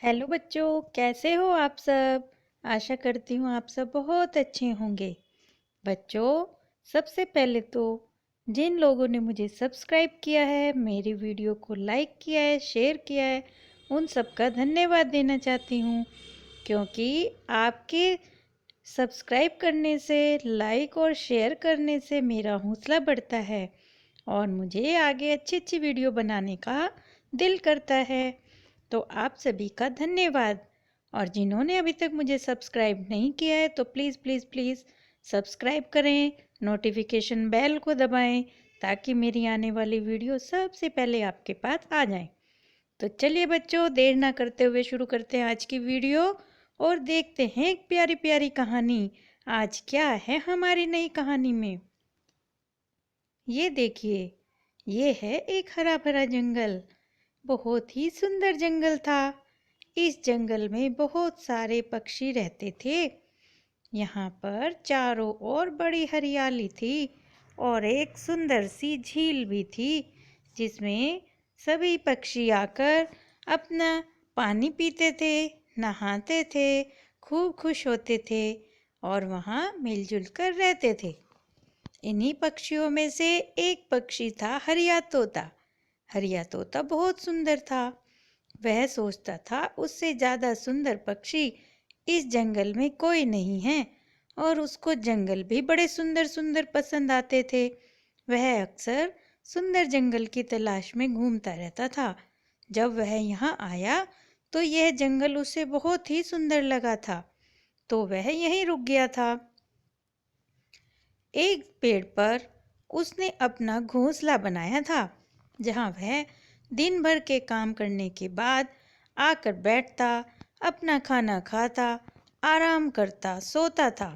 Hello बच्चों, कैसे हो आप सब। आशा करती हूँ आप सब बहुत अच्छे होंगे। बच्चों, सबसे पहले तो जिन लोगों ने मुझे सब्सक्राइब किया है, मेरी वीडियो को लाइक किया है, शेयर किया है, उन सब का धन्यवाद देना चाहती हूँ। क्योंकि आपके सब्सक्राइब करने से, लाइक और शेयर करने से मेरा हौसला बढ़ता है और मुझे आगे अच्छी अच्छी वीडियो बनाने का दिल करता है। तो आप सभी का धन्यवाद। और जिन्होंने अभी तक मुझे सब्सक्राइब नहीं किया है तो प्लीज़ प्लीज़ प्लीज़ सब्सक्राइब करें, नोटिफिकेशन बेल को दबाएं ताकि मेरी आने वाली वीडियो सबसे पहले आपके पास आ जाए। तो चलिए बच्चों, देर ना करते हुए शुरू करते हैं आज की वीडियो और देखते हैं एक प्यारी प्यारी कहानी। आज क्या है हमारी नई कहानी में, ये देखिए। ये है एक हरा भरा जंगल। बहुत ही सुंदर जंगल था। इस जंगल में बहुत सारे पक्षी रहते थे। यहाँ पर चारों ओर बड़ी हरियाली थी और एक सुंदर सी झील भी थी जिसमें सभी पक्षी आकर अपना पानी पीते थे, नहाते थे, खूब खुश होते थे और वहाँ मिलजुल कर रहते थे। इन्हीं पक्षियों में से एक पक्षी था हरिया तोता। हरिया तोता बहुत सुंदर था। वह सोचता था उससे ज़्यादा सुंदर पक्षी इस जंगल में कोई नहीं है और उसको जंगल भी बड़े सुंदर सुंदर पसंद आते थे। वह अक्सर सुंदर जंगल की तलाश में घूमता रहता था। जब वह यहाँ आया तो यह जंगल उसे बहुत ही सुंदर लगा था, तो वह यहीं रुक गया था। एक पेड़ पर उसने अपना घोंसला बनाया था जहाँ वह दिन भर के काम करने के बाद आकर बैठता, अपना खाना खाता, आराम करता, सोता था।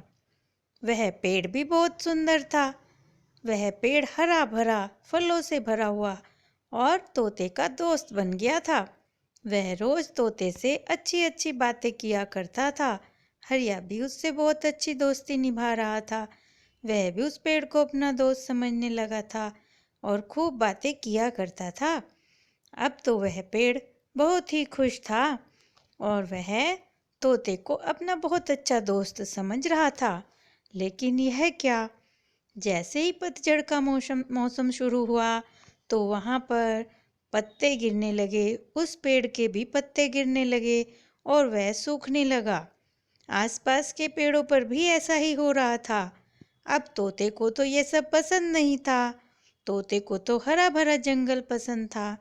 वह पेड़ भी बहुत सुंदर था। वह पेड़ हरा भरा, फलों से भरा हुआ और तोते का दोस्त बन गया था। वह रोज तोते से अच्छी अच्छी बातें किया करता था। हरिया भी उससे बहुत अच्छी दोस्ती निभा रहा था। वह भी उस पेड़ को अपना दोस्त समझने लगा था और खूब बातें किया करता था। अब तो वह पेड़ बहुत ही खुश था और वह तोते को अपना बहुत अच्छा दोस्त समझ रहा था। लेकिन यह क्या, जैसे ही पतझड़ का मौसम शुरू हुआ तो वहाँ पर पत्ते गिरने लगे। उस पेड़ के भी पत्ते गिरने लगे और वह सूखने लगा। आसपास के पेड़ों पर भी ऐसा ही हो रहा था। अब तोते को तो ये सब पसंद नहीं था। तोते को तो हरा भरा जंगल पसंद था।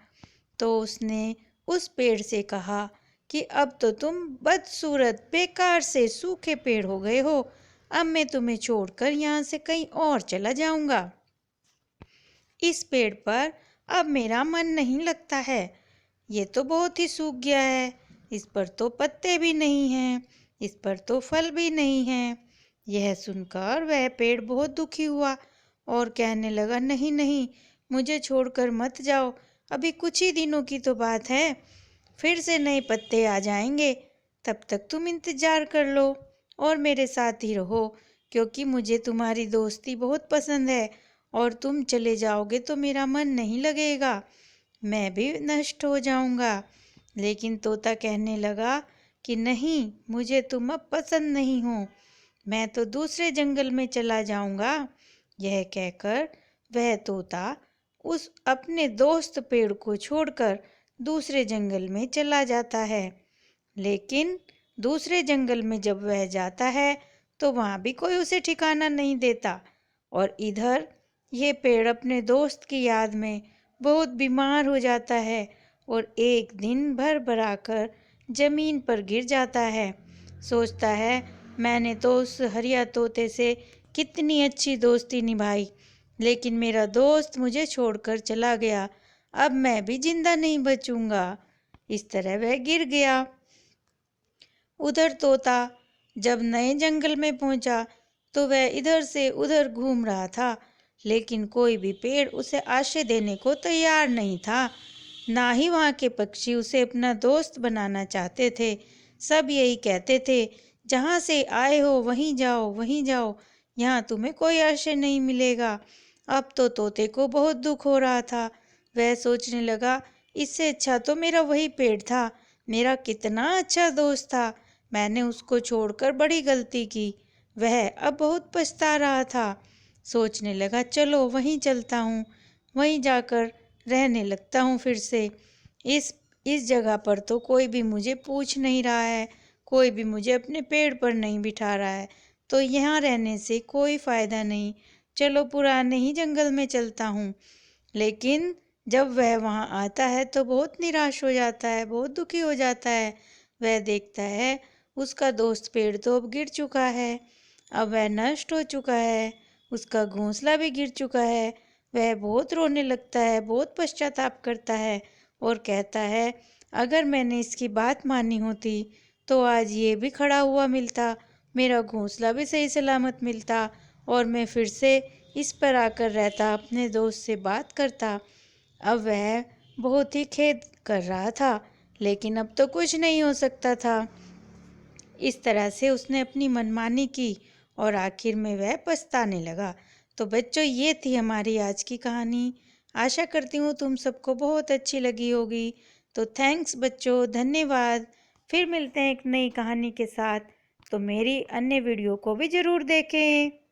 तो उसने उस पेड़ से कहा कि अब तो तुम बदसूरत, बेकार से सूखे पेड़ हो गए हो। अब मैं तुम्हें छोड़कर यहाँ से कहीं और चला जाऊंगा। इस पेड़ पर अब मेरा मन नहीं लगता है। ये तो बहुत ही सूख गया है। इस पर तो पत्ते भी नहीं हैं, इस पर तो फल भी नहीं हैं। यह सुनकर वह पेड़ बहुत दुखी हुआ और कहने लगा, नहीं नहीं, मुझे छोड़कर मत जाओ। अभी कुछ ही दिनों की तो बात है, फिर से नए पत्ते आ जाएंगे। तब तक तुम इंतजार कर लो और मेरे साथ ही रहो, क्योंकि मुझे तुम्हारी दोस्ती बहुत पसंद है और तुम चले जाओगे तो मेरा मन नहीं लगेगा, मैं भी नष्ट हो जाऊंगा। लेकिन तोता कहने लगा कि नहीं, मुझे तुम अब पसंद नहीं हो, मैं तो दूसरे जंगल में चला जाऊंगा। यह कहकर वह तोता उस अपने दोस्त पेड़ को छोड़कर दूसरे जंगल में चला जाता है। लेकिन दूसरे जंगल में जब वह जाता है तो वहाँ भी कोई उसे ठिकाना नहीं देता और इधर ये पेड़ अपने दोस्त की याद में बहुत बीमार हो जाता है और एक दिन भर भराकर जमीन पर गिर जाता है। सोचता है, मैंने तो उस हरिया तोते से कितनी अच्छी दोस्ती निभाई, लेकिन मेरा दोस्त मुझे छोड़कर चला गया। अब मैं भी जिंदा नहीं बचूंगा। इस तरह वह गिर गया। उधर तोता जब नए जंगल में पहुंचा तो वह इधर से उधर घूम रहा था, लेकिन कोई भी पेड़ उसे आश्रय देने को तैयार नहीं था। ना ही वहाँ के पक्षी उसे अपना दोस्त बनाना चाहते थे। सब यही कहते थे, जहाँ से आए हो वहीं जाओ, वहीं जाओ, यहाँ तुम्हें कोई आश्रय नहीं मिलेगा। अब तो तोते को बहुत दुख हो रहा था। वह सोचने लगा, इससे अच्छा तो मेरा वही पेड़ था मेरा कितना अच्छा दोस्त था। मैंने उसको छोड़कर बड़ी गलती की। वह अब बहुत पछता रहा था। सोचने लगा, चलो वहीं चलता हूँ, वहीं जाकर रहने लगता हूँ फिर से। इस इस जगह पर तो कोई भी मुझे पूछ नहीं रहा है, कोई भी मुझे अपने पेड़ पर नहीं बिठा रहा है, तो यहाँ रहने से कोई फ़ायदा नहीं। चलो पुराने ही जंगल में चलता हूँ। लेकिन जब वह वहाँ आता है तो बहुत निराश हो जाता है, बहुत दुखी हो जाता है। वह देखता है उसका दोस्त पेड़ तो अब गिर चुका है, अब वह नष्ट हो चुका है, उसका घोंसला भी गिर चुका है। वह बहुत रोने लगता है, बहुत पश्चाताप करता है और कहता है, अगर मैंने इसकी बात मानी होती तो आज ये भी खड़ा हुआ मिलता, मेरा घोंसला भी सही सलामत मिलता और मैं फिर से इस पर आकर रहता, अपने दोस्त से बात करता। अब वह बहुत ही खेद कर रहा था, लेकिन अब तो कुछ नहीं हो सकता था। इस तरह से उसने अपनी मनमानी की और आखिर में वह पछताने लगा। तो बच्चों, ये थी हमारी आज की कहानी। आशा करती हूँ तुम सबको बहुत अच्छी लगी होगी। तो थैंक्स बच्चों, धन्यवाद। फिर मिलते हैं एक नई कहानी के साथ। तो मेरी अन्य वीडियो को भी ज़रूर देखें।